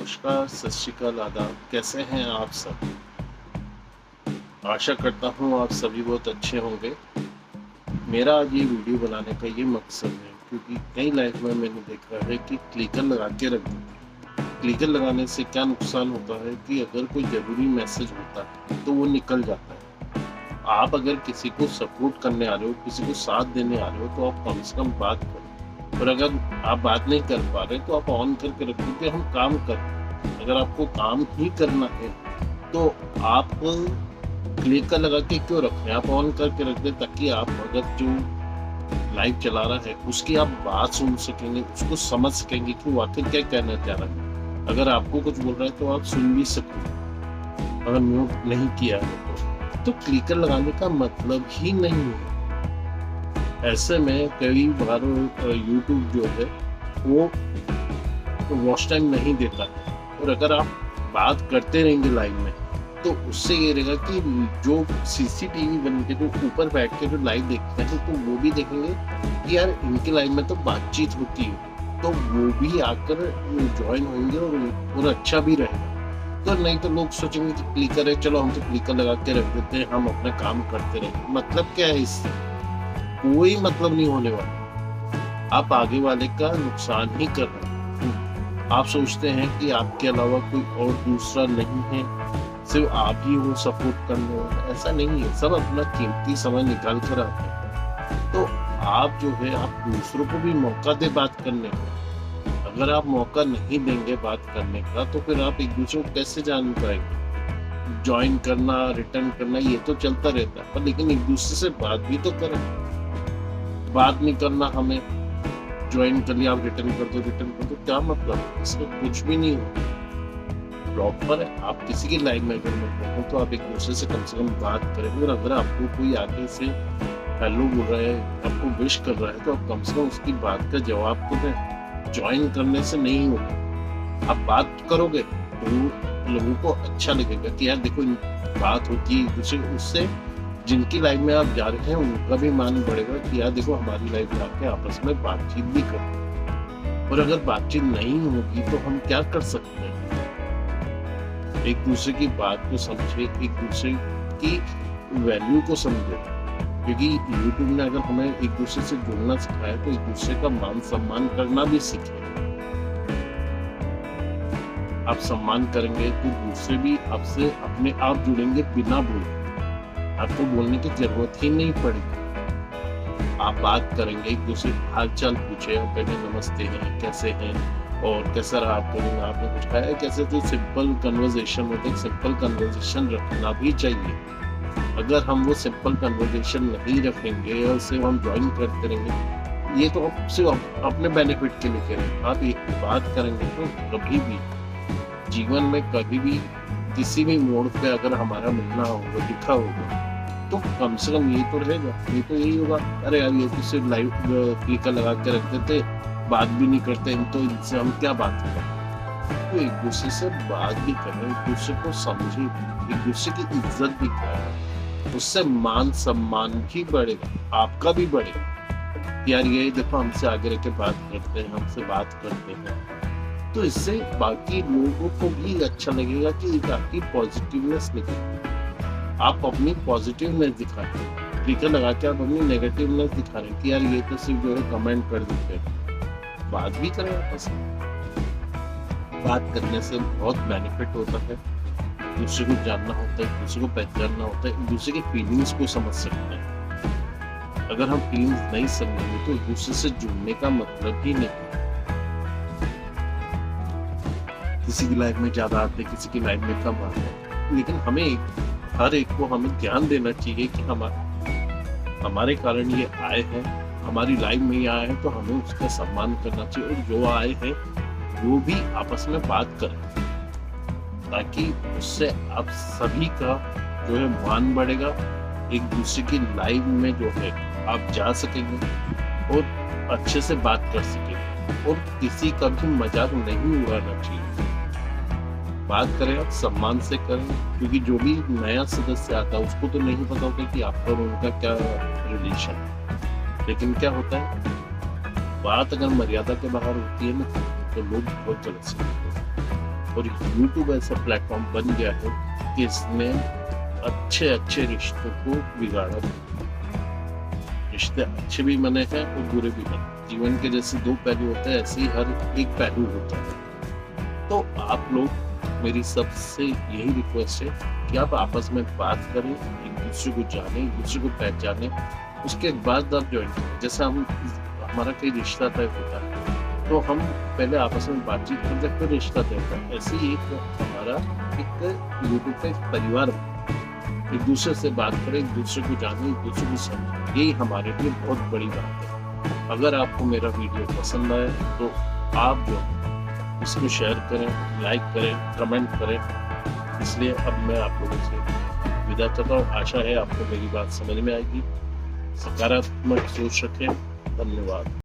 नमस्कार, सत श्री अकाल, आदाब। कैसे हैं आप सब? आशा करता हूँ आप सभी बहुत अच्छे होंगे। मेरा आज ये वीडियो बनाने का ये मकसद है क्योंकि कई लाइफ में मैंने देखा है कि क्लिकर लगा के रख देते हैं। क्लिकर लगाने से क्या नुकसान होता है कि अगर कोई ज़रूरी मैसेज होता है तो वो निकल जाता है। आप अगर किसी को सपोर्ट करने आ रहे हो, किसी को साथ देने आ रहे हो तो आप कम से कम बात करो। और अगर आप बात नहीं कर पा रहे तो आप ऑन करके रखो कि हम काम कर रहे हैं। अगर आपको काम ही करना है तो आप क्लिकर लगा के क्यों रख रहे हैं? आप ऑन करके रख दें ताकि आप अगर जो लाइव चला रहा है उसकी आप बात सुन सकेंगे, उसको समझ सकेंगे कि वो आखिर क्या कहना चाह रहा है। अगर आपको कुछ बोल रहा है तो आप सुन भी सकोगे, अगर म्यूट नहीं किया है तो क्लिकर लगाने का मतलब ही नहीं है। ऐसे में कई बार यूट्यूब जो है वो वॉच टाइम नहीं देता है, और अगर आप बात करते रहेंगे लाइव में तो उससे ये रहेगा कि जो सीसीटीवी बन के जो ऊपर बैठ के जो लाइव देखते हैं तो वो भी देखेंगे कि यार इनकी लाइव में तो बातचीत होती है, तो वो भी आकर ज्वाइन होंगे और अच्छा भी रहेगा। तो नहीं तो लोग सोचेंगे कि क्लिकर है, चलो हम तो क्लिकर लगा के रख देते हैं, हम अपना काम करते रहेंगे। मतलब क्या है इससे? कोई मतलब नहीं होने वाला। आप आगे वाले का नुकसान ही कर रहे हैं। आप सोचते हैं कि आपके अलावा कोई और दूसरा नहीं है, सिर्फ आप ही हो सपोर्ट करने वाला। ऐसा नहीं है, सब अपना कीमती समय निकाल कर आते हैं। तो आप जो है आप दूसरों को भी मौका दे बात करने का। अगर आप मौका नहीं देंगे बात करने का तो फिर आप एक दूसरे को कैसे जान पाएंगे? ज्वाइन करना, रिटर्न करना ये तो चलता रहता है, पर लेकिन एक दूसरे से बात भी तो करें। बात नहीं करना, हमें ज्वाइन कर लिया, आप रिटर्न कर दो, क्या मतलब? इसमें कुछ भी नहीं होगा। प्रॉपर है, आप किसी की लाइफ में अगर मिलते हो तो आप एक दूसरे से कम बात करें। और अगर आपको कोई आगे से हेलो बोल रहा है, आपको विश कर रहा है, तो आप कम से कम उसकी बात का जवाब तो दें। ज्वाइन करने से नहीं होगा। आप बात करोगे तो लोगों को अच्छा लगेगा कि यार देखो बात होती है दूसरे, उससे जिनकी लाइफ में आप जा रहे हैं उनका भी मान बढ़ेगा कि यार देखो हमारी लाइफ में आके आपस में बातचीत भी करें। और अगर बातचीत नहीं होगी तो हम क्या कर सकते हैं? एक दूसरे की बात को समझे, एक दूसरे की वैल्यू को समझे। क्योंकि यूट्यूब ने अगर हमें एक दूसरे से जुड़ना सिखाया तो एक दूसरे का मान सम्मान करना भी सीखे। आप सम्मान करेंगे तो दूसरे भी आपसे अपने आप जुड़ेंगे बिना बोले। आपको बोलने की जरूरत ही नहीं पड़ेगी। आप बात करेंगे, एक दूसरे हाल चाल पूछे और कहेंगे नमस्ते हैं, कैसे हैं, और कैसा रहा आपका दिन, आपने कुछ खाया, कैसे? जो सिंपल कन्वर्सेशन होता है, सिंपल कन्वर्सेशन रखना भी चाहिए। अगर हम वो सिंपल कन्वर्सेशन नहीं रखेंगे और सिर्फ हम ज्वाइन करते रहेंगे, ये तो आप सिर्फ अपने बेनिफिट के लिए कह रहे हैं। आप एक बात करेंगे तो कभी भी जीवन में कभी भी किसी भी मोड़ पे अगर हमारा मिलना होगा, दिखा होगा, तो कम से कम ये तो रहेगा, ये तो यही होगा, अरे यार ये तो सिर्फ लाइव क्लिकर लगा के रख देते, बात भी नहीं करते, तो इनसे हम क्या बात करें? तो एक दूसरे से बात भी करें, एक दूसरे को समझे, एक दूसरे की इज्जत भी करें, उससे मान सम्मान भी बढ़ेगा, आपका भी बढ़ेगा। यार ये देखो हमसे आगे रह के बात करते हैं, हमसे बात करते हैं, तो इससे बाकी लोगों को भी अच्छा लगेगा कि आपकी पॉजिटिवनेस निकलेगी। आप अपनी पॉजिटिवनेस दिखाएं, क्लिकर लगा के आप अपनी नेगेटिवनेस दिखा रहे हैं कि यार ये तो सिर्फ जो है कमेंट कर देते हैं। बात भी करें आपस में। बात करने से बहुत बेनिफिट होता है। दूसरे को जानना होता है, दूसरे को पहचानना होता है, दूसरे की फीलिंग्स को समझ सकते हैं। अगर हम फीलिंग्स नहीं समझेंगे तो एक दूसरे से जुड़ने का मतलब ही नहीं। किसी की लाइफ में ज्यादा आते, किसी की लाइफ में कम आते हैं, लेकिन हमें हर एक को हमें ध्यान देना चाहिए कि हमारे कारण ये आए हैं, हमारी लाइफ में ही आए हैं, तो हमें उसका सम्मान करना चाहिए। और जो आए हैं वो भी आपस में बात करें, ताकि उससे आप सभी का जो है मान बढ़ेगा। एक दूसरे की लाइफ में जो है आप जा सकेंगे और अच्छे से बात कर सकेंगे, और किसी का भी मजाक नहीं उड़ाना चाहिए। बात करें आप सम्मान से करें, क्योंकि जो भी नया सदस्य आता है उसको तो नहीं पता होता कि आपका और उनका क्या रिलेशन है। लेकिन क्या होता है, बात अगर मर्यादा के बाहर होती है ना तो लोग बहुत गलत समझते हैं। और यूट्यूब ऐसा प्लेटफॉर्म बन गया है कि इसने अच्छे अच्छे रिश्तों को बिगाड़ा है। रिश्ते अच्छे भी बने हैं और बुरे भी बने। जीवन के जैसे दो पहलू होते हैं, ऐसे ही हर एक पहलू होता है। तो आप लोग, मेरी सबसे यही रिक्वेस्ट है कि आप आपस में बात करें, एक दूसरे को जाने, एक दूसरे को पहचाने, उसके बाद आप ज्वाइन करें। जैसे हमारा कोई रिश्ता तय होता है तो हम पहले आपस में बातचीत करते हैं, फिर रिश्ता तय होता है। ऐसे ही एक हमारा एक यूट्यूब पे परिवार, एक दूसरे से बात करें, एक दूसरे को जाने, एक दूसरे को समझें, यही हमारे लिए बहुत बड़ी बात है। अगर आपको मेरा वीडियो पसंद आए तो आप जो इसको शेयर करें, लाइक करें, कमेंट करें। इसलिए अब मैं आप लोगों से विदा करता हूँ। आशा है आपको मेरी बात समझ में आएगी। सकारात्मक सोच रखें। धन्यवाद।